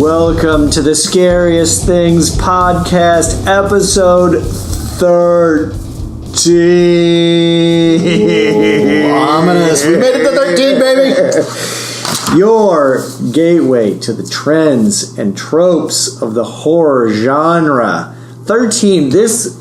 Welcome to the Scariest Things podcast, episode 13. Ooh, ominous. We made it to 13, baby. Your gateway to the trends and tropes of the horror genre. 13. This,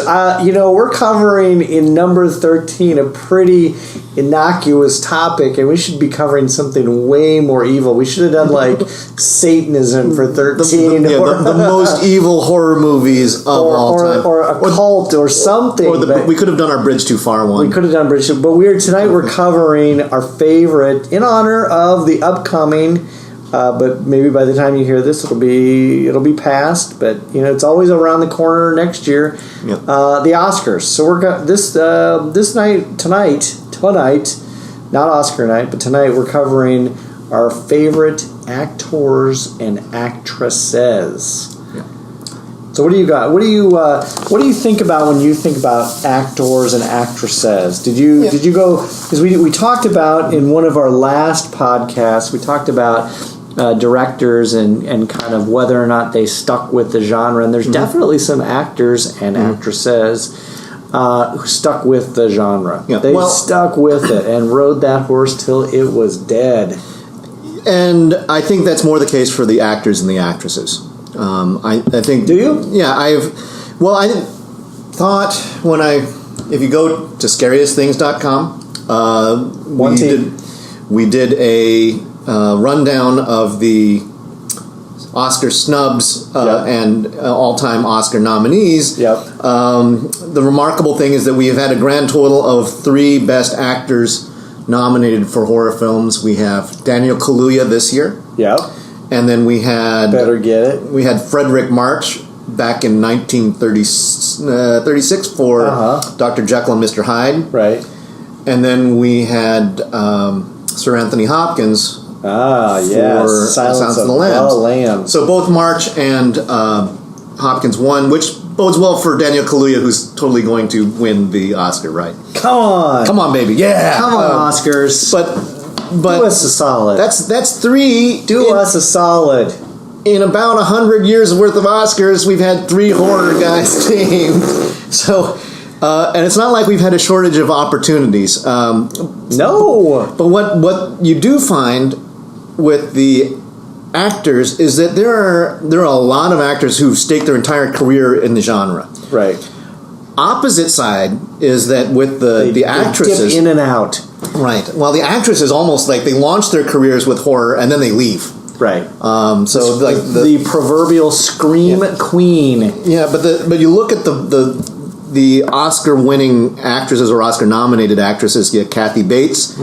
we're covering in number 13 a pretty innocuous topic, and we should be covering something way more evil. We should have done like Satanism for 13, the most evil horror movies of all time, or a cult, or something. We could have done our Bridge Too Far one. We could have done Bridge Too, but we're covering our favorite in honor of the upcoming. But maybe by the time you hear this, it'll be past. But it's always around the corner next year. Yep. The Oscars. So we're tonight, not Oscar night, but tonight we're covering our favorite actors and actresses. Yeah. So what do you got? What do you think about when you think about actors and actresses? Did you go, because we talked about in one of our last podcasts, we talked about directors and kind of whether or not they stuck with the genre, and there's definitely some actors and actresses who stuck with the genre. Yeah. They stuck with it and rode that horse till it was dead. And I think that's more the case for the actors and the actresses. I think. Do you? Yeah, I thought if you go to scariestthings.com, we did a rundown of the Oscar snubs and all-time Oscar nominees. Yep. The remarkable thing is that we have had a grand total of 3 best actors nominated for horror films. We have Daniel Kaluuya this year. Yep. And then we had... Better get it. We had Frederick March back in 1936 for Dr. Jekyll and Mr. Hyde. Right. And then we had Sir Anthony Hopkins... yes. Silence of the Lambs. So both March and Hopkins won, which bodes well for Daniel Kaluuya, who's totally going to win the Oscar, right? Come on, baby, yeah! Come on, Oscars! But do us a solid. That's 3. Do us a solid. In about 100 years worth of Oscars, we've had 3 horror guys named. So. And it's not like we've had a shortage of opportunities. No. But what you do find with the actors is that there are a lot of actors who've staked their entire career in the genre. Right. Opposite side is that with the actresses, they dip in and out. Right. Well, the actresses almost like they launch their careers with horror and then they leave. Right. So like the proverbial scream queen. Yeah, but you look at the Oscar-winning actresses or Oscar-nominated actresses. You have Kathy Bates,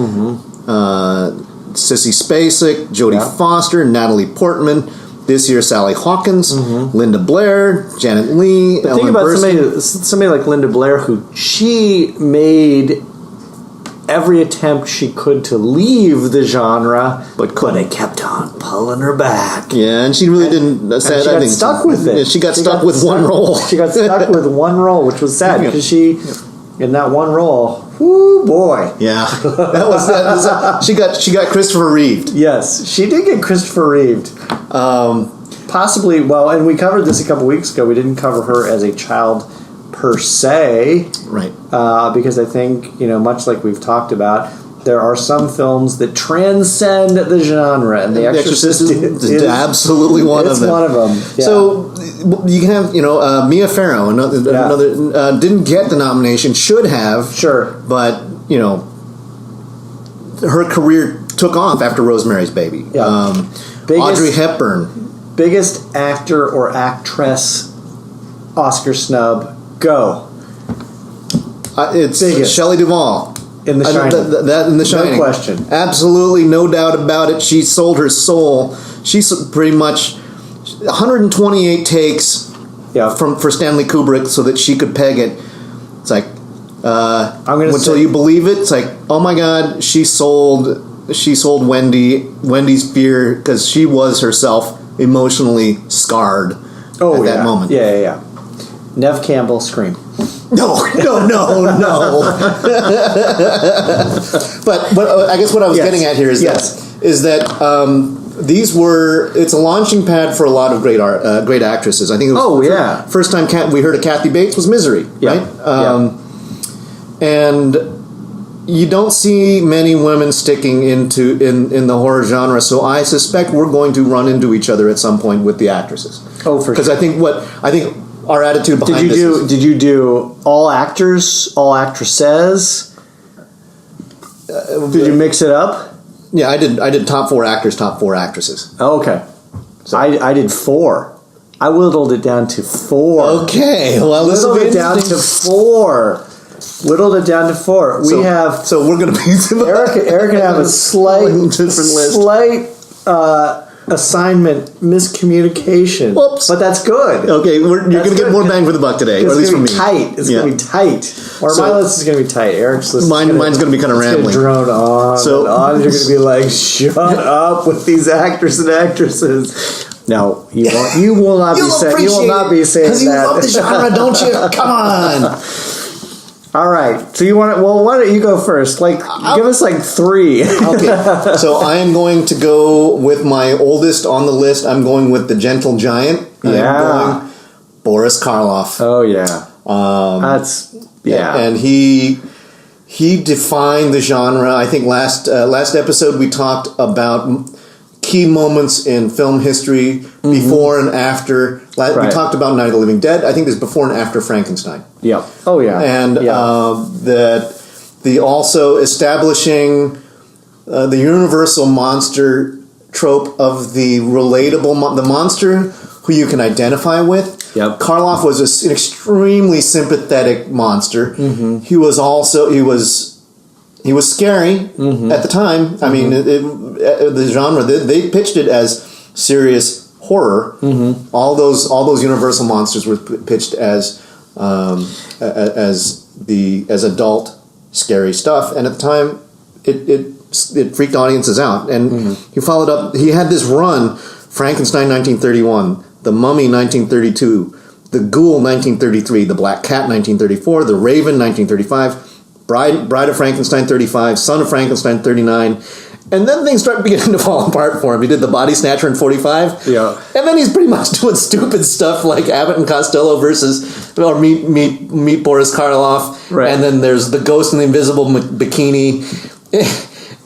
Sissy Spacek, Jodie Foster, Natalie Portman. This year, Sally Hawkins, Linda Blair, Janet Leigh. But think about somebody like Linda Blair, who she made every attempt she could to leave the genre, but it kept on pulling her back. Yeah, and she really didn't. She got stuck with it. Yeah, she got stuck with one role. She got stuck with one role, which was sad because she, in that one role, whoo boy. Yeah, that was. She got Christopher Reeve. Yes, she did get Christopher Reeve. Possibly. Well, and we covered this a couple weeks ago. We didn't cover her as a child per se, right? Because I think, much like we've talked about, there are some films that transcend the genre, and The Exorcist is absolutely one of them. It's one of them. Yeah. So you can have, Mia Farrow, another didn't get the nomination, should have, sure, but her career took off after Rosemary's Baby. Yeah. Audrey Hepburn, biggest actor or actress Oscar snub. Go. It's Shelley Duvall. In The Shining. In The Shining. No question. Absolutely, no doubt about it. She sold her soul. She's pretty much 128 takes for Stanley Kubrick so that she could peg it. It's like, until you believe it, it's like, oh my God, she sold Wendy's fear because she was herself emotionally scarred at that moment. Yeah. Nev Campbell, Scream. No. But I guess what I was getting at here is that It's a launching pad for a lot of great actresses. I think it was first time we heard of Kathy Bates was Misery, right? And you don't see many women sticking in the horror genre, so I suspect we're going to run into each other at some point with the actresses. Oh, for sure. Because I think our attitude behind did you do all actors, all actresses? Did you mix it up? Yeah, I did top 4 actors, top 4 actresses. Oh, okay. So I did 4. I whittled it down to 4. Okay, well, whittled it down to 4. Whittled it down to 4. So we're going to be Eric can have a slight assignment miscommunication. Whoops. But that's good. Okay, you're going to get more bang for the buck today, or at least from me. It's going to be tight. Or my list is going to be tight. Eric's list mine's going to be kind of rambling. It's going to drone on and on. You're going to be like, shut up with these actors and actresses. No, you will not be saying that. Because you love the genre, don't you? Come on. All right. So you want? Well, why don't you go first? Give us 3. Okay. So I am going to go with my oldest on the list. I'm going with the Gentle Giant. I'm going Boris Karloff. Oh yeah. And he defined the genre. I think last episode we talked about key moments in film history before and after. We talked about Night of the Living Dead. I think there's before and after Frankenstein. Yeah. Oh yeah. And that the also establishing the universal monster trope of the relatable the monster who you can identify with. Yep. Karloff was an extremely sympathetic monster. Mm-hmm. He was scary at the time. I mean, the genre they pitched it as serious horror. Mm-hmm. All those Universal monsters were pitched as adult scary stuff, and at the time it freaked audiences out. And he followed up. He had this run: Frankenstein 1931, The Mummy 1932, The Ghoul 1933, The Black Cat 1934, The Raven 1935. Bride of Frankenstein 35, Son of Frankenstein 39, and then things start beginning to fall apart for him. He did The Body Snatcher in 45, and then he's pretty much doing stupid stuff like Abbott and Costello meet Boris Karloff, and then there's The Ghost in the Invisible Bikini.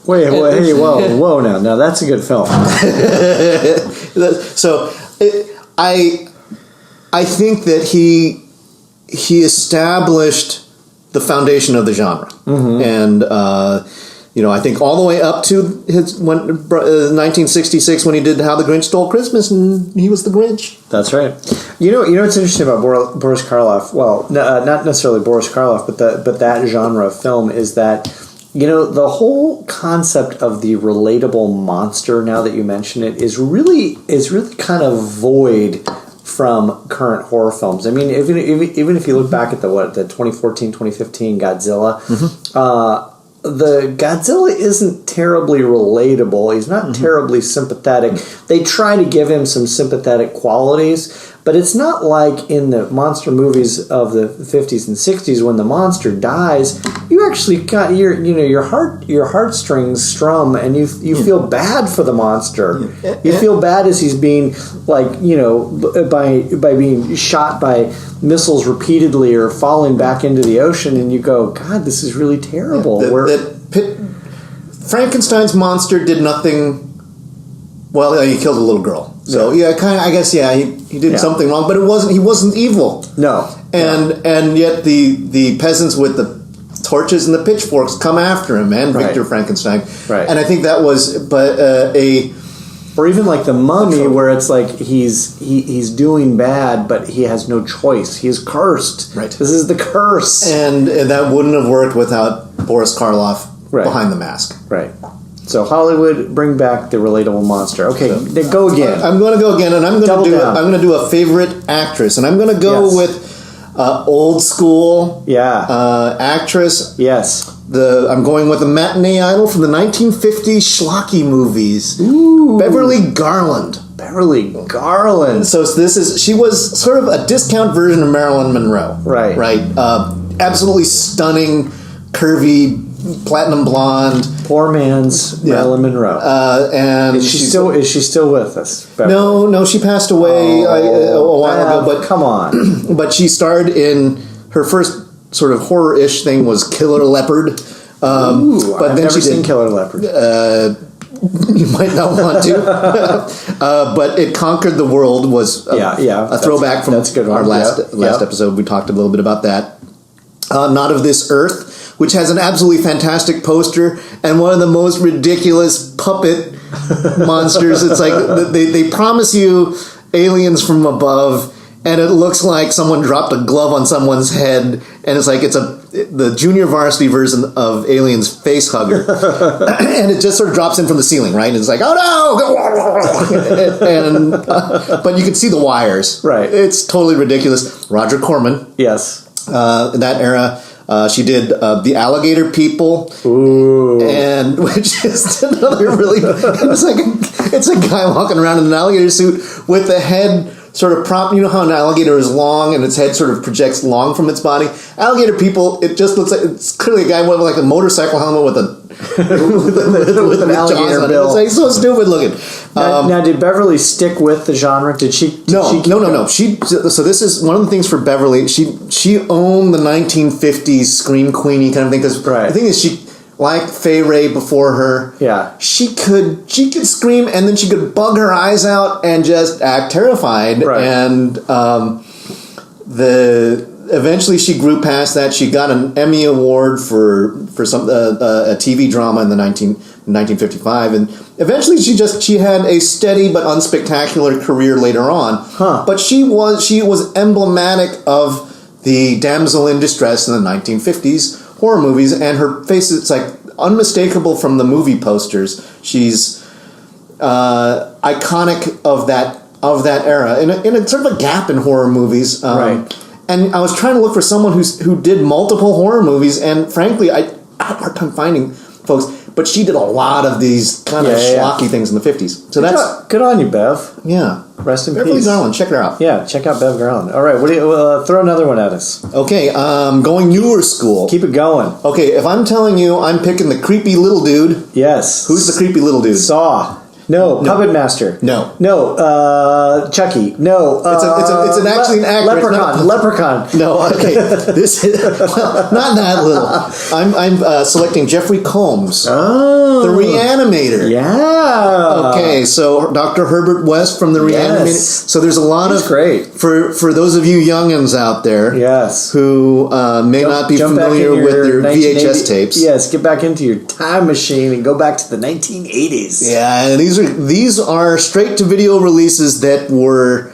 Whoa! Now that's a good film. So I think that he established the foundation of the genre, and I think all the way up to his 1966 when he did How the Grinch Stole Christmas, and he was the Grinch. That's right. You know what's interesting about Boris Karloff? Well, not necessarily Boris Karloff, but that genre of film is that the whole concept of the relatable monster. Now that you mention it, is really kind of void from current horror films. I mean, even if you look back at the 2014, 2015 Godzilla, the Godzilla isn't terribly relatable. He's not terribly sympathetic. They try to give him some sympathetic qualities, but it's not like in the monster movies of the 50s and 60s when the monster dies, you actually got your heartstrings strum, and you feel bad for the monster. You feel bad as he's being by being shot by missiles repeatedly or falling back into the ocean, and you go, God, this is really terrible. Frankenstein's monster did nothing. Well, he killed a little girl. So he did something wrong, but he wasn't evil. No. And yet the peasants with the torches and the pitchforks come after him and Victor Frankenstein. Right. And I think that was or even like the Mummy, where it's like he's doing bad, but he has no choice. He is cursed. Right. This is the curse. And that wouldn't have worked without Boris Karloff behind the mask. Right. So Hollywood, bring back the relatable monster. Okay, then go again. I'm going to go again, and I'm going to do a favorite actress, and I'm going to go with old school actress. Yes. I'm going with a matinee idol from the 1950s schlocky movies. Ooh. Beverly Garland. So she was sort of a discount version of Marilyn Monroe. Right. Absolutely stunning, curvy platinum blonde. Poor man's Marilyn Monroe. And is she still with us? Beverly? No, she passed away a while ago. But come on. But she starred in her first sort of horror-ish thing was Killer Leopard. But I've never seen Killer Leopard. You might not want to, but It Conquered the World was a throwback from our last episode. We talked a little bit about that. Not of This Earth, which has an absolutely fantastic poster and one of the most ridiculous puppet monsters. It's like they promise you aliens from above, and it looks like someone dropped a glove on someone's head, and it's like the junior varsity version of Alien's face hugger. And it just sort of drops in from the ceiling, right? And it's like, oh no! But you can see the wires. Right. It's totally ridiculous. Roger Corman. Yes. In that era, she did The Alligator People. Ooh. And which is another really... It's a guy walking around in an alligator suit with the head... sort of prop, you know how an alligator is long and its head sort of projects long from its body? Alligator People, it just looks like it's clearly a guy with like a motorcycle helmet with an alligator bill. It's like so stupid looking. Now, did Beverly stick with the genre? Did she? No. So this is one of the things for Beverly. She owned the 1950s scream queenie kind of thing. Because the thing is, she. Like Fay Wray before her, she could scream and then she could bug her eyes out and just act terrified. Right. And eventually she grew past that. She got an Emmy Award for some a TV drama in 1955, and eventually she had a steady but unspectacular career later on. But she was emblematic of the damsel in distress in the 1950s. Horror movies, and her face is like unmistakable from the movie posters. She's iconic of that era in a sort of a gap in horror movies. Right. And I was trying to look for someone who did multiple horror movies, and frankly, I had a hard time finding folks. But she did a lot of these kind of schlocky things in the 50s. So that's good on you, Bev. Yeah. Rest in Beverly peace. Garland, check her out. Yeah, check out Bev Garland. All right, what do you throw another one at us? Okay, going newer school. Keep it going. Okay, if I'm telling you I'm picking the creepy little dude. Yes. Who's the creepy little dude? Saw. No. Puppet Master. No. Chucky. No. It's actually an actor. Leprechaun. No. Okay. This is not that little. I'm selecting Jeffrey Combs. Oh. The Reanimator. Yeah. Okay. So Dr. Herbert West from the Reanimator. Yes. So there's a lot of great for those of you youngins out there. Yes. Who may not be familiar with their VHS tapes. Yes. Get back into your time machine and go back to the 1980s. Yeah, and these are straight to video releases that were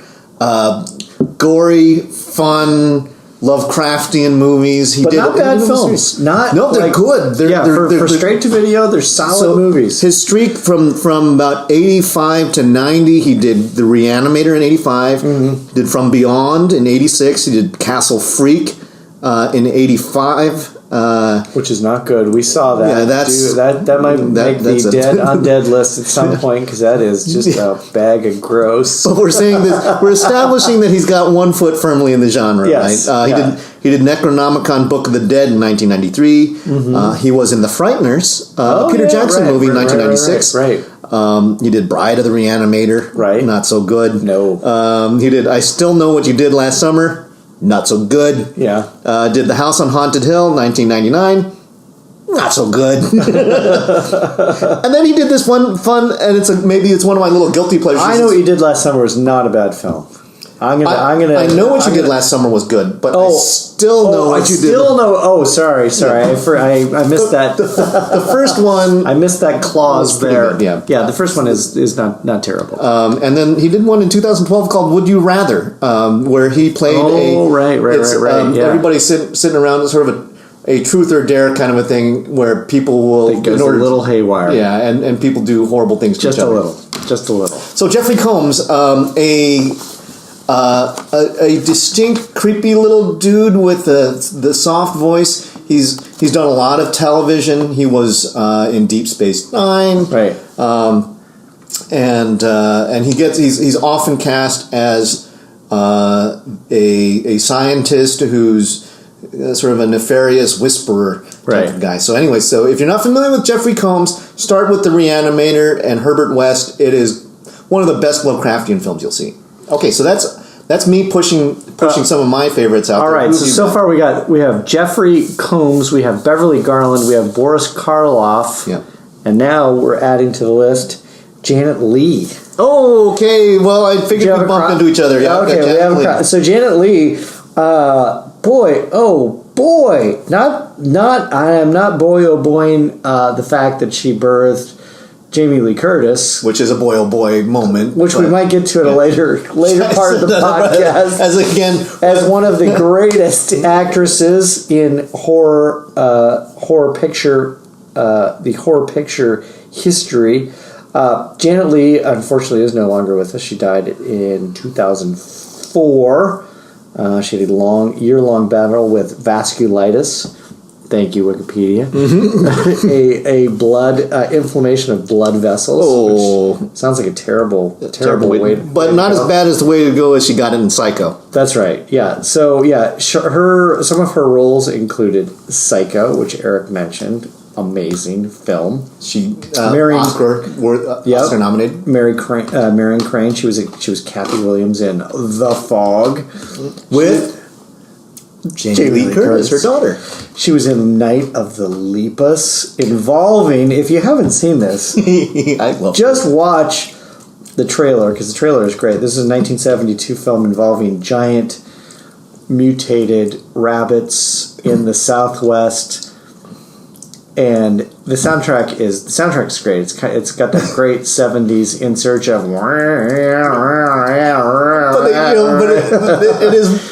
gory, fun, Lovecraftian movies. But not bad films. They're good. For straight to video, they're solid movies. His streak from about 85 to 90, he did The Reanimator in 85. Mm-hmm. Did From Beyond in 86. He did Castle Freak in 85. Which is not good. We saw that. Yeah, that might make the undead list at some point, because that is just a bag of gross. But we're establishing that he's got one foot firmly in the genre, yes, right? He did Necronomicon Book of the Dead in 1993. Mm-hmm. He was in The Frighteners, Peter Jackson movie in 1996. Right. He did Bride of the Reanimator. Right. Not so good. No. He did I Still Know What You Did Last Summer. Not so good. Yeah. Did The House on Haunted Hill, 1999. Not so good. And then he did this one fun, and maybe it's one of my little guilty pleasures. I Know What You Did Last Summer was not a bad film. I know What You Did Last Summer was good, but I still know what you did. Oh, sorry. I missed that. The first one, I missed that clause there. Good, yeah. The first one is not terrible. And then he did one in 2012 called Would You Rather, where he played right. Yeah. Everybody sitting around, sort of a truth or dare kind of a thing where people will it goes a little haywire. Yeah, and people do horrible things to each other. Just a little. So Jeffrey Combs, a distinct, creepy little dude with the soft voice. He's done a lot of television. He was in Deep Space Nine, right? And he's often cast as a scientist who's sort of a nefarious whisperer. type of guy. So anyway, so if you're not familiar with Jeffrey Combs, start with The Reanimator and Herbert West. It is one of the best Lovecraftian films you'll see. Okay, so that's me pushing some of my favorites out. All right, so far we have Jeffrey Combs, we have Beverly Garland, we have Boris Karloff, and now we're adding to the list Janet Leigh. Oh, okay. Well, I figured we'd bump into each other. Yeah, okay. We have so Janet Leigh. Boy, I am not boying the fact that she birthed Jamie Lee Curtis, which is a boy moment, which we might get to at a later part of the podcast, as one of the greatest actresses in horror picture, the horror picture history. Janet Leigh, unfortunately, is no longer with us. She died in 2004. She had a year-long battle with vasculitis. Thank you, Wikipedia. a blood inflammation of blood vessels. Oh, which sounds like a terrible way. But not as bad as the way to go as she got it in Psycho. That's right. Yeah. So some of her roles included Psycho, which Eric mentioned. Amazing film. She Oscar nominated. Marion Crane. She was Kathy Williams in The Fog with Jamie Lee Curtis, her daughter. She was in Night of the Lepus, involving. If you haven't seen this, just watch the trailer because the trailer is great. This is a 1972 film involving giant mutated rabbits in the Southwest. And the soundtrack is great. It's got that great 70s In Search of.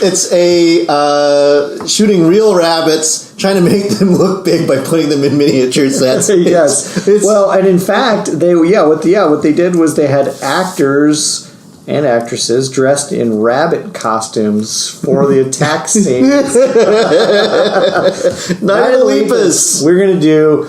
It's a shooting real rabbits, trying to make them look big by putting them in miniature sets. Yes. Well, and in fact, what they did was they had actors and actresses dressed in rabbit costumes for the attack scenes. Night of the Lepus. We're going to do,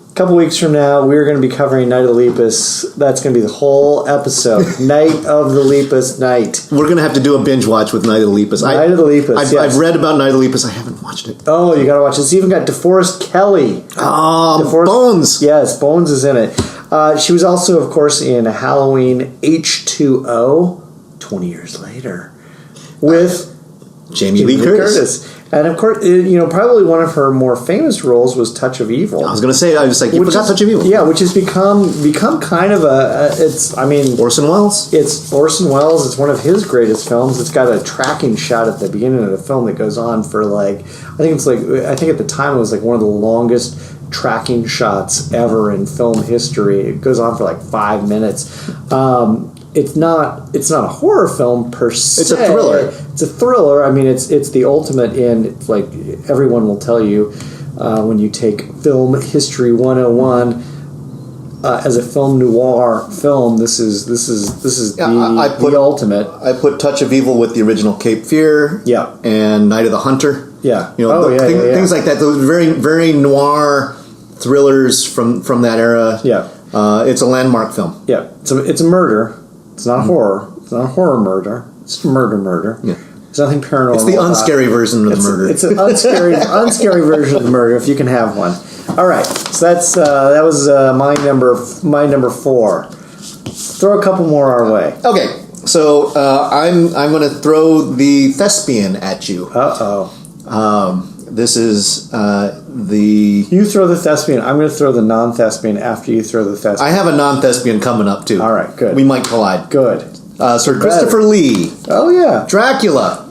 a couple weeks from now, we're going to be covering Night of the Lepus. That's going to be the whole episode. Night of the Lepus night. We're going to have to do a binge watch with Night of the Lepus. Night of the Lepus, yes. I've read about Night of the Lepus. I haven't watched it. Oh, you got to watch it. It's even got DeForest Kelley. Bones. Yes, Bones is in it. She was also, of course, in Halloween H2O 20 years later with Jamie Lee Curtis. And of course, probably one of her more famous roles was Touch of Evil. I was going to say, you forgot Touch of Evil. Yeah, which has become kind of Orson Welles. It's Orson Welles. It's one of his greatest films. It's got a tracking shot at the beginning of the film that goes on for I think at the time it was one of the longest tracking shots ever in film history. It goes on for 5 minutes. It's not a horror film per se. It's a thriller. It's a thriller. I mean, it's the ultimate in everyone will tell you when you take film history 101 as a film noir film. This is the ultimate. I put Touch of Evil with the original Cape Fear. Yeah. And Night of the Hunter. Yeah. Things like that. Those very very noir thrillers from that era. Yeah. It's a landmark film. Yeah. It's a murder. It's not a horror. It's not a horror murder. It's murder. Yeah. There's nothing paranormal. It's the unscary version of the murder. It's an unscary version of the murder if you can have one. All right. So that was my number 4. Throw a couple more our way. Okay. So I'm going to throw the Thespian at you. This is You throw the Thespian. I'm going to throw the non-Thespian after you throw the Thespian. I have a non-Thespian coming up, too. All right, good. We might collide. Good. Sir Christopher Lee. Oh, yeah. Dracula.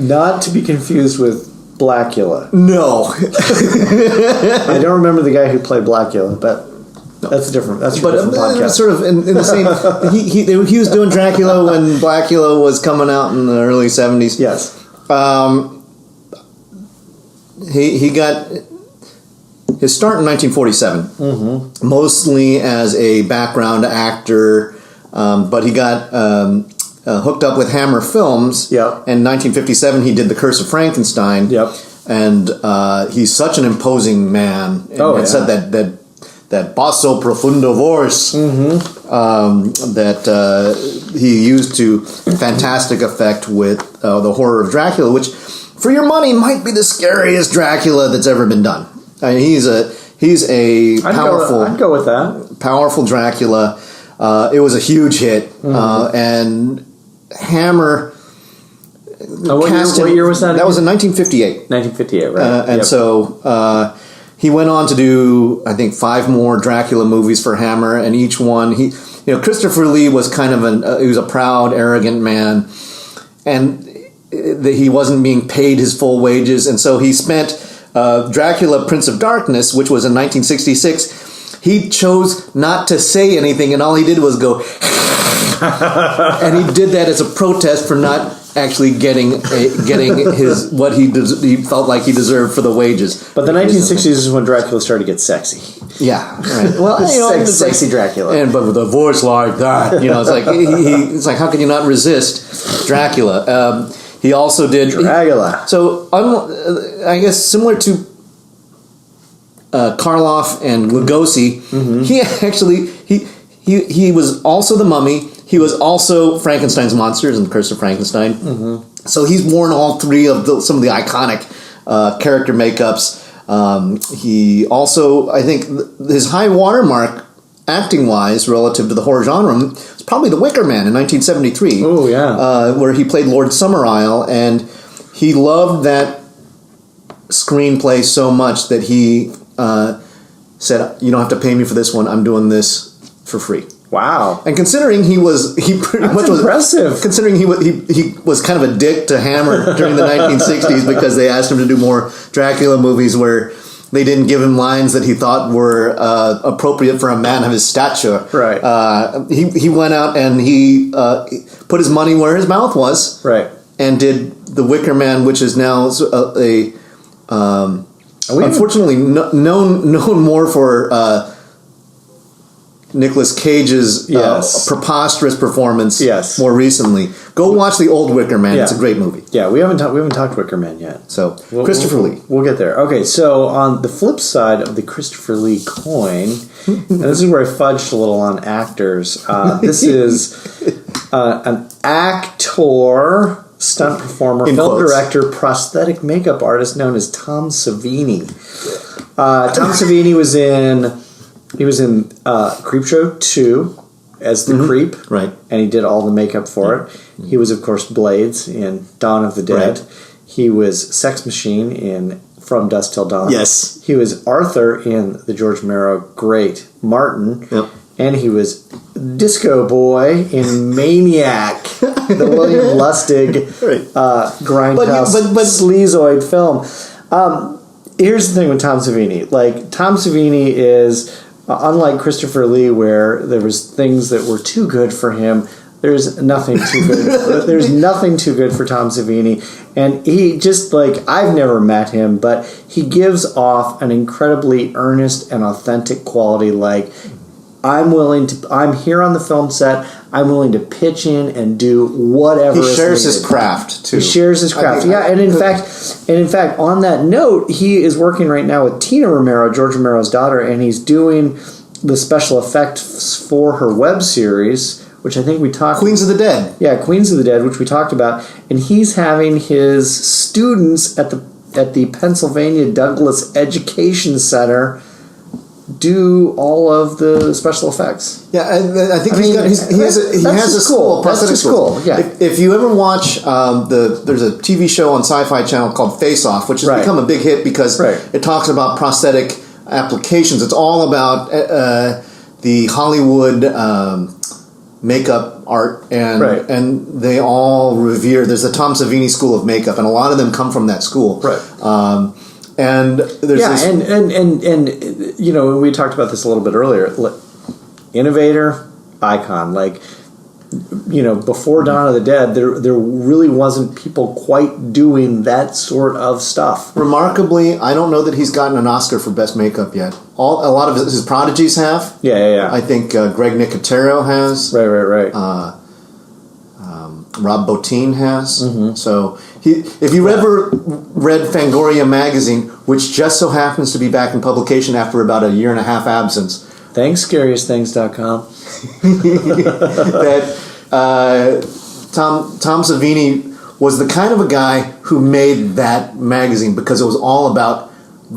Not to be confused with Blackula. No. I don't remember the guy who played Blackula, but... That's different. That's a different podcast. Sort of in the same. He was doing Dracula when Blackula was coming out in the early 70s. Yes. He got his start in 1947, mostly as a background actor, but he got hooked up with Hammer Films. Yep. In 1957, he did The Curse of Frankenstein. Yep. And he's such an imposing man. And said that basso profundo voice that he used to fantastic effect with the horror of Dracula, which for your money, might be the scariest Dracula that's ever been done. I mean, he's a powerful. I'd go with that. Powerful Dracula. It was a huge hit, and Hammer. What year was that? That was in 1958. 1958, right? So he went on to do, I think, 5 more Dracula movies for Hammer, and each one Christopher Lee was kind of he was a proud, arrogant man, and he wasn't being paid his full wages, and so he spent Dracula, Prince of Darkness, which was in 1966. He chose not to say anything, and all he did was go, and he did that as a protest for not actually getting his what he felt like he deserved for the wages. But the 1960s is when Dracula started to get sexy. Yeah, right. Well, sexy Dracula, but with a voice like that, it's like it's like, how can you not resist Dracula? He also did Dracula. So I guess similar to Karloff and Lugosi, he actually he was also the Mummy. He was also Frankenstein's monsters and the Curse of Frankenstein. So he's worn all 3 of some of the iconic character makeups. He also, I think, his high watermark acting-wise relative to the horror genre is probably The Wicker Man in 1973. Oh, yeah. Where he played Lord Summerisle, and he loved that screenplay so much that he said, "You don't have to pay me for this one. I'm doing this for free." Wow! And considering he pretty much was impressive. Considering he was kind of a dick to Hammer during the 1960s because they asked him to do more Dracula movies where they didn't give him lines that he thought were appropriate for a man of his stature. Right. He went out and he put his money where his mouth was. Right. And did The Wicker Man, which is now unfortunately known more for Nicolas Cage's preposterous performance more recently. Go watch The Old Wicker Man. Yeah. It's a great movie. Yeah, we haven't talked Wicker Man yet. So Christopher Lee. We'll get there. Okay, so on the flip side of the Christopher Lee coin, and this is where I fudged a little on actors. This is an actor, stunt performer, film director, prosthetic makeup artist known as Tom Savini. Tom Savini was in Creepshow 2 as the Creep, right? And he did all the makeup for it. He was, of course, Blades in Dawn of the Dead. Right. He was Sex Machine in From Dusk Till Dawn. Yes. He was Arthur in the George Romero great Martin. Yep. And he was Disco Boy in Maniac, the William Lustig grindhouse sleazoid film. Here's the thing with Tom Savini. Like, Tom Savini is, unlike Christopher Lee, where there was things that were too good for him, there's nothing too good. There's nothing too good for Tom Savini. And he just, like, I've never met him, but he gives off an incredibly earnest and authentic quality. Like, I'm here on the film set. I'm willing to pitch in and do whatever. He shares his craft too. He shares his craft, and in fact, on that note, he is working right now with Tina Romero, George Romero's daughter, and he's doing the special effects for her web series, which I think we talked. Queens of the Dead. Yeah, Queens of the Dead, which we talked about, and he's having his students at the Pennsylvania Douglas Education Center do all of the special effects. Yeah, I think he has a school. That's just cool. Yeah. If you ever watch there's a TV show on Sci-Fi Channel called Face Off, which has become a big hit because it talks about prosthetic applications. It's all about the Hollywood makeup art, and they all revere. There's a Tom Savini School of Makeup, and a lot of them come from that school. Right. And there's and you know, we talked about this a little bit earlier. Innovator, icon. Like, you know, before Dawn of the Dead, there really wasn't people quite doing that sort of stuff. Remarkably, I don't know that he's gotten an Oscar for best makeup yet. A lot of his prodigies have. Yeah. I think Greg Nicotero has. Right. Rob Bottin has. Mm-hmm. So if you ever read Fangoria magazine, which just so happens to be back in publication after about a year and a half absence. Thanks, scariestthings.com. that Tom Savini was the kind of a guy who made that magazine because it was all about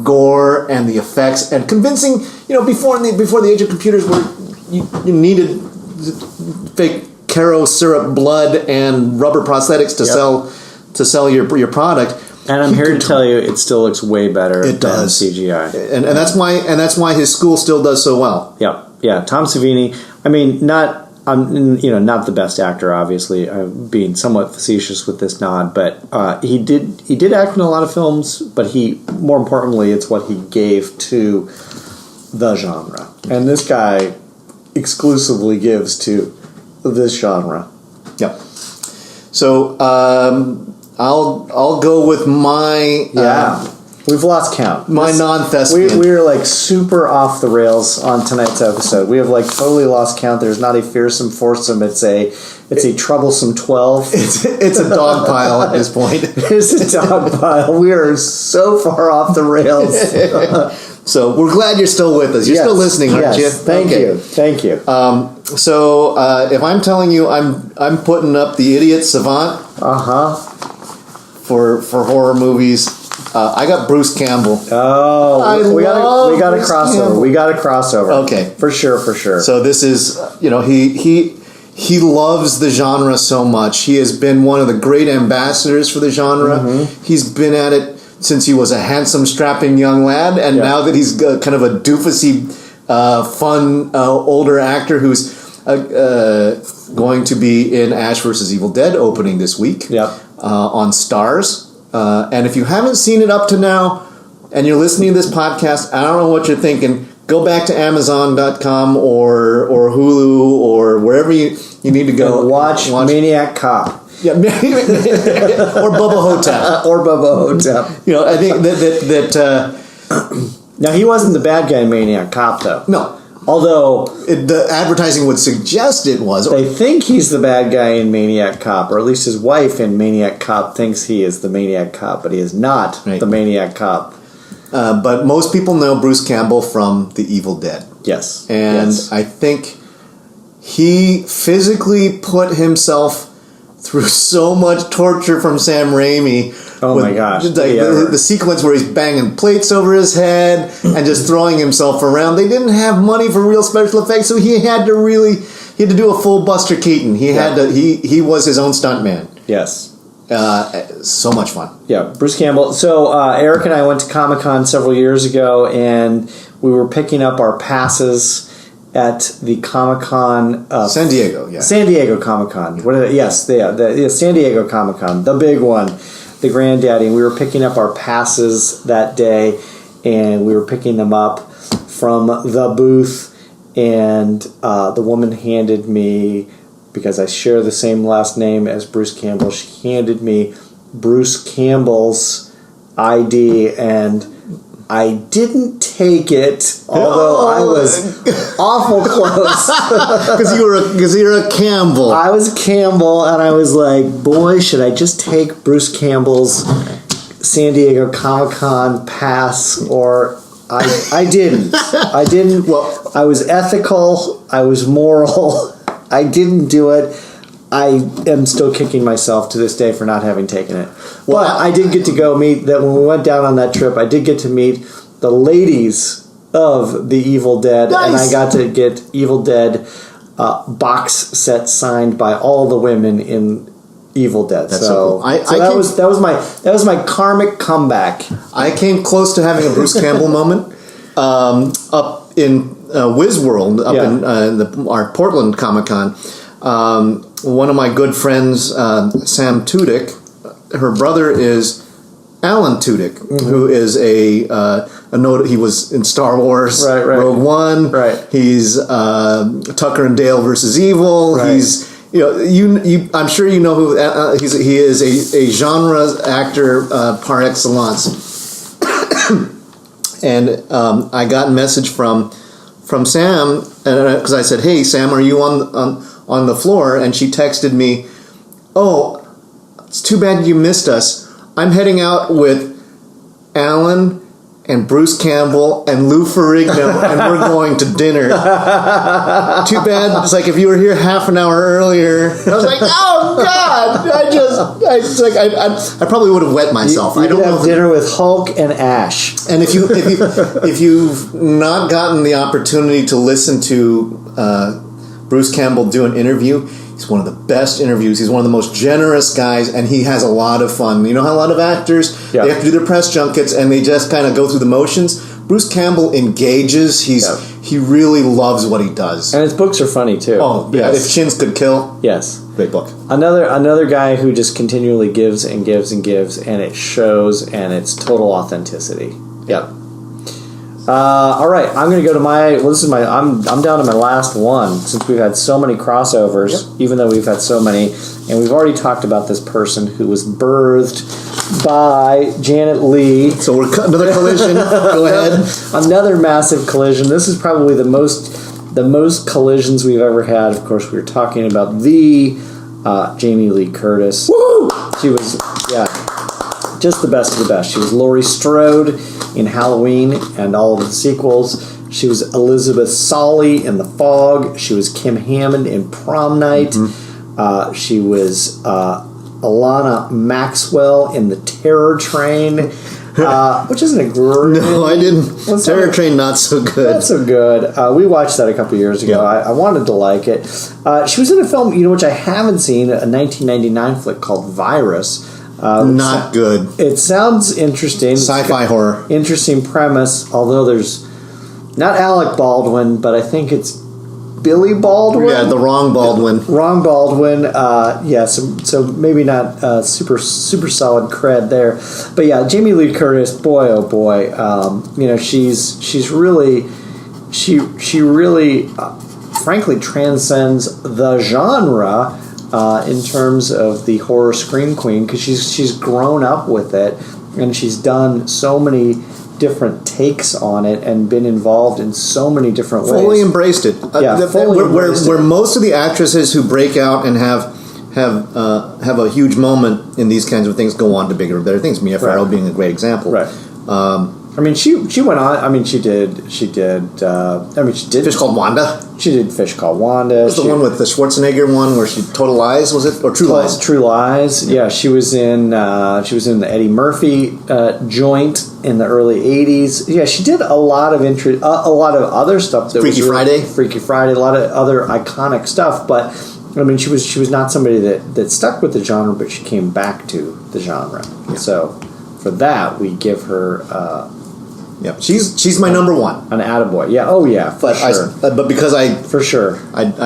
gore and the effects and convincing. Before the age of computers, where you needed fake Caro syrup blood and rubber prosthetics to sell your product. And I'm here to tell you, it still looks way better than CGI, and that's why his school still does so well. Yeah. Tom Savini. I mean, not the best actor, obviously. I'm being somewhat facetious with this nod, but he did act in a lot of films. But more importantly, it's what he gave to the genre, and this guy exclusively gives to this genre. Yep. So I'll go with my we've lost count. My non-thespian. We're like super off the rails on tonight's episode. We have like totally lost count. There's not a fearsome foursome. It's a troublesome 12. It's a dog pile at this point. It's a dog pile. We are so far off the rails. So we're glad you're still with us. You're still listening, aren't you? Thank you. So if I'm telling you, I'm putting up the Idiot Savant. For horror movies. I got Bruce Campbell. Oh, we got a crossover. Campbell. We got a crossover. Okay, for sure. So this is, he loves the genre so much. He has been one of the great ambassadors for the genre. Mm-hmm. He's been at it since he was a handsome, strapping young lad, and now that he's kind of a doofusy, fun older actor who's going to be in Ash vs. Evil Dead opening this week. On Stars. And if you haven't seen it up to now and you're listening to this podcast, I don't know what you're thinking. Go back to Amazon.com or Hulu or wherever you need to go. And watch Maniac Cop. Yeah, or Bubba Hotep. I think that now, he wasn't the bad guy in Maniac Cop, though. No. Although the advertising would suggest it was. They think he's the bad guy in Maniac Cop, or at least his wife in Maniac Cop thinks he is the Maniac Cop, but he is not the Maniac Cop. But most people know Bruce Campbell from The Evil Dead. Yes. And I think he physically put himself through so much torture from Sam Raimi. Oh my gosh. The sequence where he's banging plates over his head and just throwing himself around. They didn't have money for real special effects, so he had to do a full Buster Keaton. He was his own stuntman. Yes. So much fun. Yeah, Bruce Campbell. So Eric and I went to Comic-Con several years ago, and we were picking up our passes at the Comic-Con San Diego, San Diego Comic-Con. The San Diego Comic-Con, the big one, the granddaddy. And we were picking up our passes that day, and we were picking them up from the booth, and the woman handed me, because I share the same last name as Bruce Campbell, she handed me Bruce Campbell's ID, and I didn't take it, although I was awful close. Because you're a Campbell. I was a Campbell, and I was like, boy, should I just take Bruce Campbell's San Diego Comic-Con pass, or I didn't. I didn't. Well, I was ethical. I was moral. I didn't do it. I am still kicking myself to this day for not having taken it. Well, but I did get to go meet that when we went down on that trip. I did get to meet the ladies of the Evil Dead, nice. And I got to get Evil Dead box set signed by all the women in Evil Dead. That's so cool. That was my karmic comeback. I came close to having a Bruce Campbell moment up in WizWorld, up in our Portland Comic-Con. One of my good friends, Sam Tudyk, her brother is Alan Tudyk, who is a note. He was in Star Wars, Rogue One. Right. He's Tucker and Dale versus Evil. Right. He's I'm sure you know who he is. A genre actor par excellence. And I got a message from Sam, because I said, "Hey Sam, are you on the floor?" And she texted me, "Oh, it's too bad you missed us. I'm heading out with Alan and Bruce Campbell and Lou Ferrigno, and we're going to dinner. Too bad. It's like if you were here half an hour earlier. I was like, oh God! I probably would have wet myself. I don't have dinner with Hulk and Ash. And if you've not gotten the opportunity to listen to Bruce Campbell do an interview, he's one of the best interviews. He's one of the most generous guys, and he has a lot of fun. You know how a lot of actors, they have to do their press junkets, and they just kind of go through the motions? Bruce Campbell engages. He really loves what he does. And his books are funny, too. Oh, yeah. If Chins Could Kill. Yes. Great book. Another guy who just continually gives and gives and gives, and it shows, and it's total authenticity. Yep. All right, I'm going to go to I'm down to my last one, since we've had so many crossovers, even though we've had so many, and we've already talked about this person who was birthed by Janet Leigh. So we're another collision. Go ahead. Another massive collision. This is probably the most collisions we've ever had. Of course, we were talking about the Jamie Lee Curtis. Woo! She was, just the best of the best. She was Laurie Strode in Halloween and all of the sequels. She was Elizabeth Solly in The Fog. She was Kim Hammond in Prom Night. Mm-hmm. She was Alana Maxwell in The Terror Train, which isn't a great... No, I didn't. Terror Train, not so good. Not so good. We watched that a couple years ago. Yeah. I wanted to like it. She was in a film, which I haven't seen, a 1999 flick called Virus. Not good. It sounds interesting. Sci-fi horror. Interesting premise, although there's not Alec Baldwin, but I think it's Billy Baldwin. Yeah, the wrong Baldwin. Wrong Baldwin. So maybe not super solid cred there. But yeah, Jamie Lee Curtis, boy oh boy, she's really frankly transcends the genre. In terms of the horror scream queen, because she's grown up with it, and she's done so many different takes on it and been involved in so many different ways. Fully embraced it. Where most of the actresses who break out and have a huge moment in these kinds of things go on to bigger and better things. Mia Farrow being a great example. Right. She went on. She did. Fish Called Wanda. She did Fish Called Wanda. Was the one with the Schwarzenegger one where she Total Lies, was it, or True Lies? True Lies. Yeah, she was in the Eddie Murphy joint in the early '80s. Yeah, she did a lot of a lot of other stuff. Freaky Friday, a lot of other iconic stuff. But she was not somebody that stuck with the genre, but she came back to the genre. Yeah. So for that, we give her. Yeah, she's my number one. An attaboy. Yeah. Oh yeah. But because I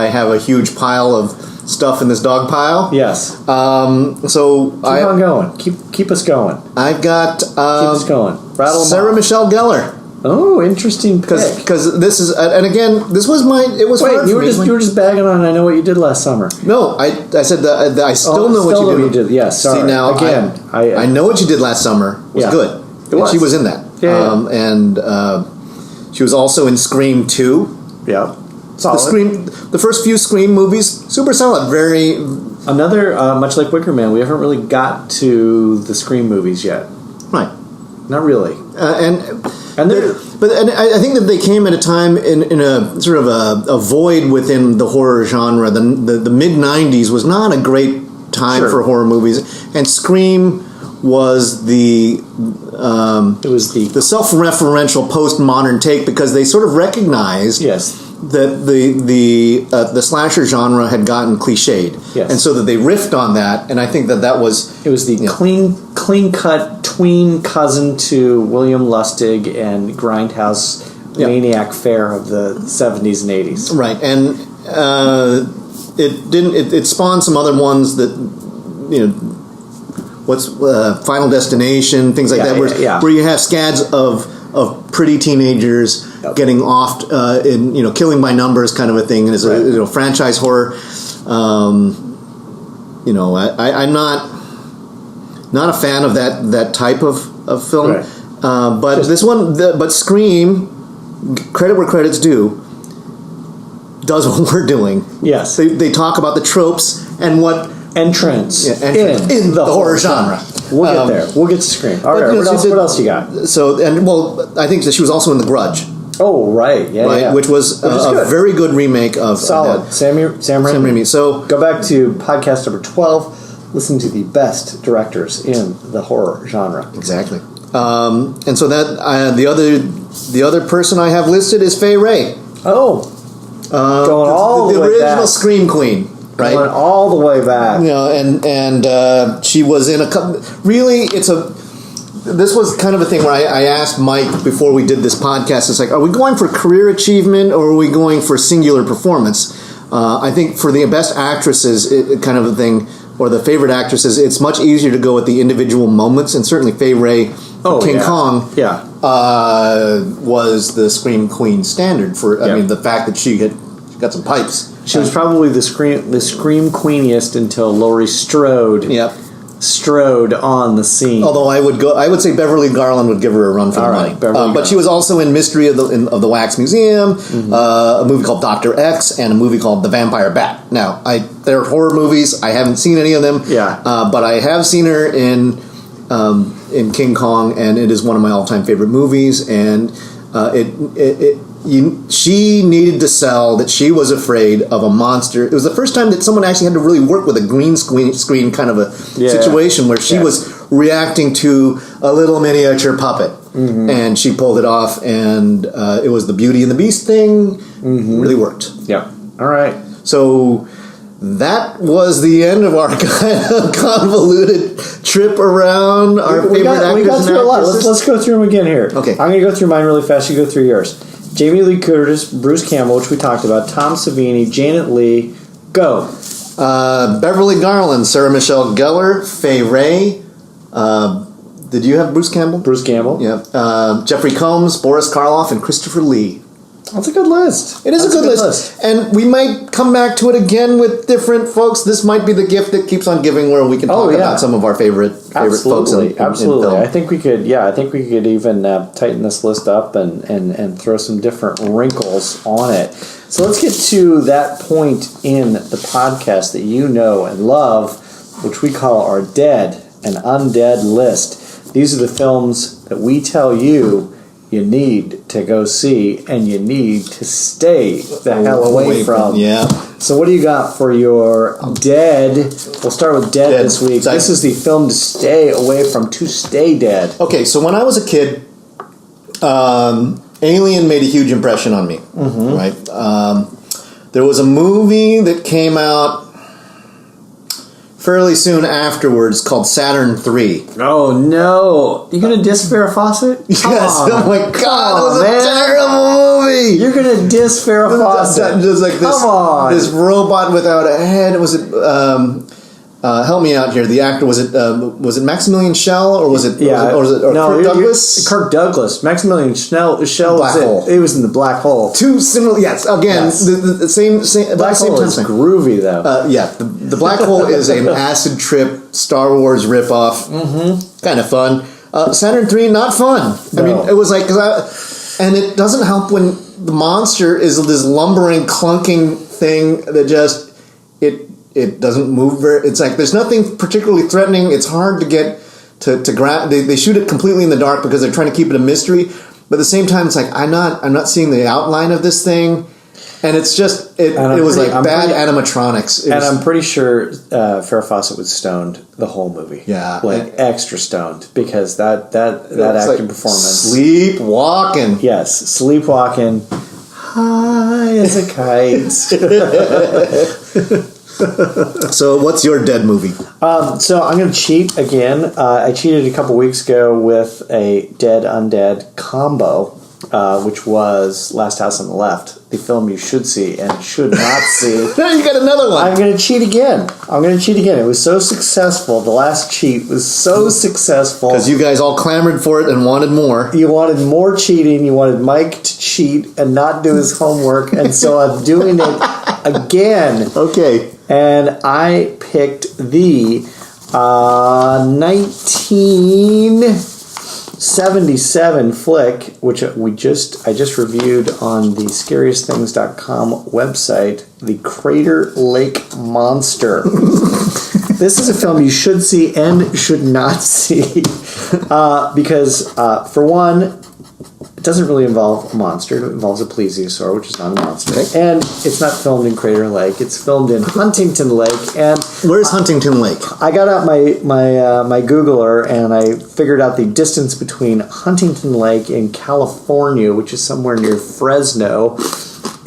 have a huge pile of stuff in this dog pile. Yes. So keep on going. Keep us going. I've got keep us going. Rattle Sarah Michelle Gellar. Oh, interesting. Because this is, and again, this was my. It was hard you were just bagging on. I know what you did last summer. No, I said that I still know what you did. Yes. Sorry. See, now again, I know what you did last summer was good. It was. She was in that. Yeah. And she was also in Scream 2. Yeah. Solid. The first few Scream movies, super solid. Very. Another, much like Wicker Man, we haven't really got to the Scream movies yet. Right. Not really. I think that they came at a time in a sort of a void within the horror genre. The mid '90s was not a great time for horror movies, and Scream was the self-referential postmodern take, because they sort of recognized that the slasher genre had gotten cliched, and so that they riffed on that, and I think that was the clean cut tween cousin to William Lustig and Grindhouse maniac fare of the 70s and 80s, right? And it spawned some other ones that what's Final Destination, things like that, where you have scads of pretty teenagers getting offed in killing by numbers kind of a thing, and as a franchise horror. I'm not a fan of that type of film, right. But this one, but Scream, credit where credit's due, does what we're doing. Yes, they talk about the tropes and what entrance, in the horror genre. We'll get there. We'll get to Scream. All right, what else you got? So, I think that she was also in The Grudge. Oh, right. Yeah. Which was a very good remake of... Solid. Sam Raimi. So, go back to podcast number 12. Listen to the best directors in the horror genre. Exactly. And so that the other person I have listed is Fay Wray. Oh. Going all the way back. The original Scream Queen. Right? Going all the way back. You know, and she was in a couple... Really, this was kind of a thing where I asked Mike before we did this podcast, it's like, are we going for career achievement or are we going for singular performance? I think for the best actresses, kind of a thing, or the favorite actresses, it's much easier to go at the individual moments, and certainly Fay Wray, King Kong, was the Scream Queen standard for, I mean, the fact that she got some pipes. She was probably the Scream Queeniest until Laurie Strode. Strode on the scene. Although I would say Beverly Garland would give her a run for the money. But she was also in Mystery of the Wax Museum, a movie called Dr. X, and a movie called The Vampire Bat. Now, they're horror movies. I haven't seen any of them. But I have seen her in King Kong, and it is one of my all-time favorite movies. And she needed to sell that she was afraid of a monster. It was the first time that someone actually had to really work with a green screen kind of a situation where she was reacting to a little miniature puppet. And she pulled it off, and it was the Beauty and the Beast thing. Really worked. All right. So that was the end of our kind of convoluted trip around our favorite actors. We got through a lot. Let's go through them again here. Okay. I'm going to go through mine really fast. You go through yours. Jamie Lee Curtis, Bruce Campbell, which we talked about, Tom Savini, Janet Leigh. Go. Beverly Garland, Sarah Michelle Gellar, Fay Wray. Did you have Bruce Campbell? Bruce Campbell. Yeah. Jeffrey Combs, Boris Karloff, and Christopher Lee. That's a good list. It is a good list. And we might come back to it again with different folks. This might be the gift that keeps on giving, where we can talk about some of our favorite folks in film. I think we could even tighten this list up and throw some different wrinkles on it. So let's get to that point in the podcast that you know and love, which we call our Dead and Undead list. These are the films that we tell you need to go see and you need to stay the hell away from. Yeah. So what do you got for your Dead? We'll start with Dead this week. This is the film to stay away from, to stay dead. Okay, so when I was a kid, Alien made a huge impression on me. Right? There was a movie that came out fairly soon afterwards called Saturn III. Oh no! You gonna diss Farrah Fawcett? Yes. Oh my god, it was a terrible movie. You're gonna diss Farrah Fawcett? Just like this, come on. This robot without a head. Was it? Help me out here. The actor, was it Maximilian Schell or was it? Kirk Douglas? Kirk Douglas. Maximilian Schell was hole. It was in the black hole. Two similar. Yes. Again, the same. Black hole is groovy though. The black hole is an acid trip Star Wars ripoff. Kind of fun. Saturn III, not fun. No. I mean, it was like and it doesn't help when the monster is this lumbering, clunking thing that just it doesn't move very. It's like there's nothing particularly threatening. It's hard to get to grab. They shoot it completely in the dark because they're trying to keep it a mystery. But at the same time, it's like I'm not seeing the outline of this thing, and it's just it was like bad animatronics. I'm pretty sure Farrah Fawcett was stoned the whole movie. Yeah, like extra stoned because that acting performance. Sleepwalking. Yes, sleepwalking. High as a kite. So what's your Dead movie? So I'm going to cheat again. I cheated a couple weeks ago with a Dead Undead combo, which was Last House on the Left, the film you should see and should not see. You got another one. I'm going to cheat again. It was so successful. The last cheat was so successful. Because you guys all clamored for it and wanted more. You wanted more cheating. You wanted Mike to cheat and not do his homework. And so I'm doing it again. Okay. And I picked the 1970 1977 flick, which I just reviewed on the scariestthings.com website, The Crater Lake Monster. This is a film you should see and should not see because, for one, it doesn't really involve a monster. It involves a plesiosaur, which is not a monster. And it's not filmed in Crater Lake. It's filmed in Huntington Lake. And where's Huntington Lake? I got out my Googler and I figured out the distance between Huntington Lake in California, which is somewhere near Fresno,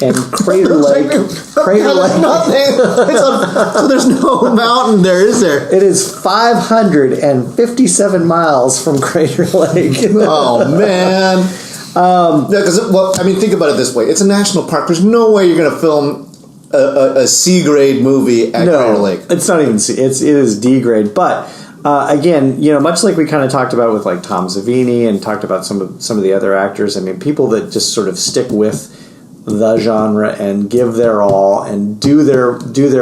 and Crater Lake. Crater Lake. Nothing. So there's no mountain there, is there? It is 557 miles from Crater Lake. Oh man. Because think about it this way: it's a national park. There's no way you're going to film a C grade movie at Crater Lake. It's not even C. It is D grade. But again, much like we kind of talked about with like Tom Savini and talked about some of the other actors. I mean, people that just sort of stick with the genre and give their all and do their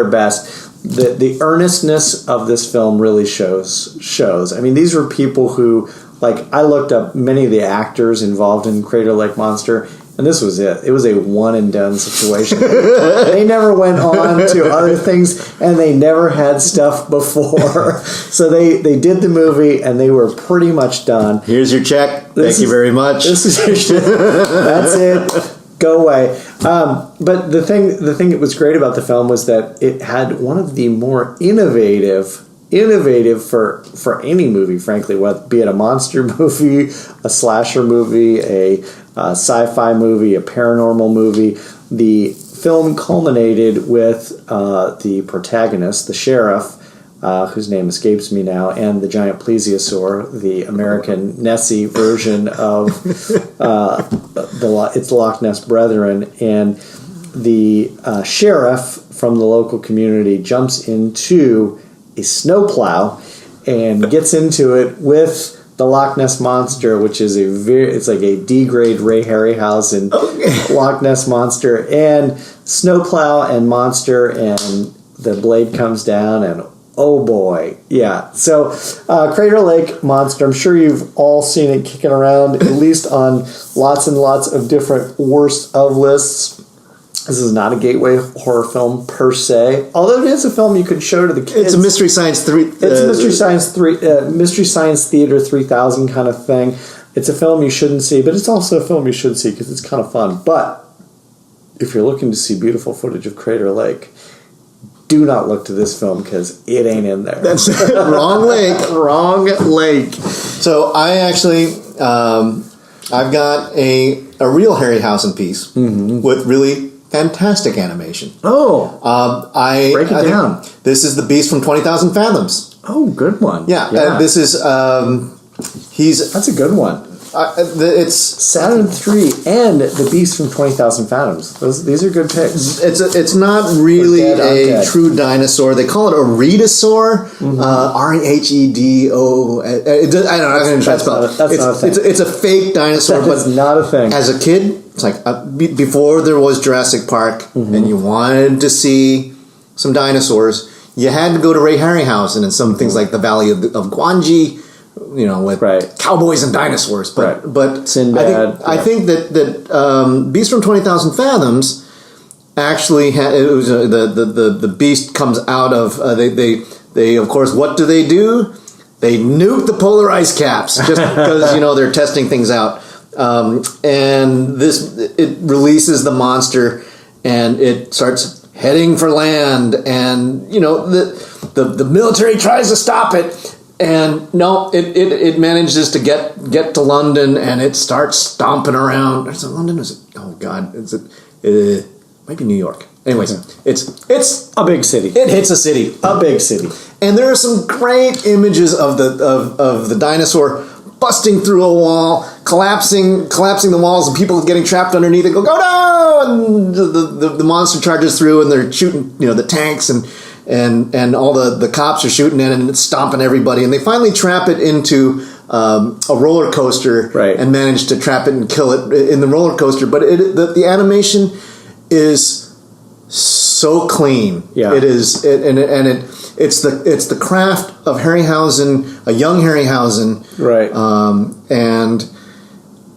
best. The earnestness of this film really shows. I mean, these were people who. Like, I looked up many of the actors involved in Crater Lake Monster, and this was it. It was a one-and-done situation. They never went on to other things, and they never had stuff before. So they did the movie, and they were pretty much done. Here's your check. Thank you very much. This is your shit. That's it. Go away. But the thing that was great about the film was that it had one of the more innovative for any movie, frankly, whether be it a monster movie, a slasher movie, a sci-fi movie, a paranormal movie. The film culminated with the protagonist, the sheriff, whose name escapes me now, and the giant plesiosaur, the American Nessie version of it's the Loch Ness Brethren, and the sheriff from the local community jumps into a snowplow and gets into it with the Loch Ness Monster, which is it's like a D-grade Ray Harryhausen Loch Ness Monster, and snowplow and monster, and the blade comes down, and oh boy, yeah. So Crater Lake Monster, I'm sure you've all seen it kicking around, at least on lots and lots of different worst of lists. This is not a gateway horror film per se, although it is a film you could show to the kids. It's a Mystery Science It's a Mystery Science Theater 3000 kind of thing. It's a film you shouldn't see, but it's also a film you should see because it's kind of fun. But if you're looking to see beautiful footage of Crater Lake, do not look to this film because it ain't in there. That's wrong lake. Wrong lake. So I actually, I've got a real Harryhausen piece with really fantastic animation. Oh, break it down. This is the Beast from 20,000 Fathoms. Oh, good one. Yeah. This is that's a good one. It's Saturn 3 and the Beast from 20,000 Fathoms. These are good picks. It's not really a true dinosaur. They call it a redosaur. Rehedo. I don't know. I'm going to try to spell it. That's not a thing. It's a fake dinosaur. That's not a thing. As a kid, it's like before there was Jurassic Park, and you wanted to see some dinosaurs, you had to go to Ray Harryhausen and some things like the Valley of Gwangi. With cowboys and dinosaurs, but Sinbad. I think that Beast from 20,000 Fathoms actually the beast comes out of they of course, what do? They nuke the polar ice caps just because they're testing things out, and it releases the monster and it starts heading for land, and the military tries to stop it. And no, it manages to get to London, and it starts stomping around. Is it London? Oh God! It might be New York. Anyways, it's a big city. It hits a city, a big city, and there are some great images of the dinosaur busting through a wall, collapsing the walls, and people getting trapped underneath it. Go no! And the monster charges through, and they're shooting the tanks and all the cops are shooting in, and it's stomping everybody, and they finally trap it into a roller coaster, and manage to trap it and kill it in the roller coaster. But the animation is so clean. Yeah, it is, and it's the craft of Harryhausen, a young Harryhausen, right? And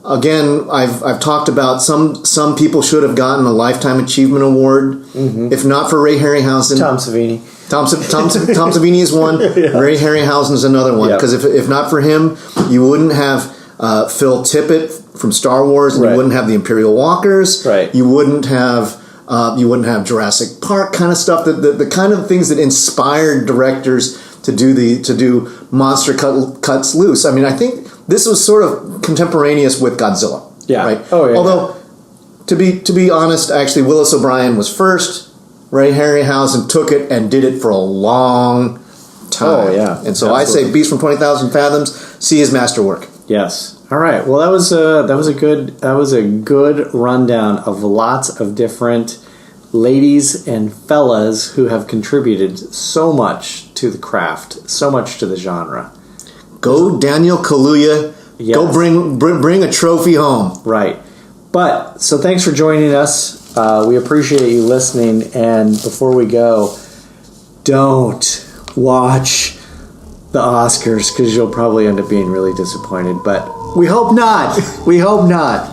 again, I've talked about some people should have gotten a Lifetime Achievement Award, if not for Ray Harryhausen. Tom Savini. Tom Savini is one. Yeah. Ray Harryhausen is another one. Because if not for him, you wouldn't have Phil Tippett from Star Wars, and you wouldn't have the Imperial Walkers. Right. You wouldn't have Jurassic Park kind of stuff. The kind of things that inspired directors to do monster cuts loose. I mean, I think this was sort of contemporaneous with Godzilla. Yeah. Right. Oh, yeah. Although, to be honest, actually, Willis O'Brien was first. Ray Harryhausen took it and did it for a long time. Oh, yeah. And so absolutely. I say Beast from 20,000 Fathoms, see his masterwork. Yes. All right. Well, that was a good rundown of lots of different ladies and fellas who have contributed so much to the craft, so much to the genre. Go Daniel Kaluuya. Yes. Go bring a trophy home. Right. But, so thanks for joining us. We appreciate you listening. And before we go, don't watch the Oscars because you'll probably end up being really disappointed. But we hope not. We hope not.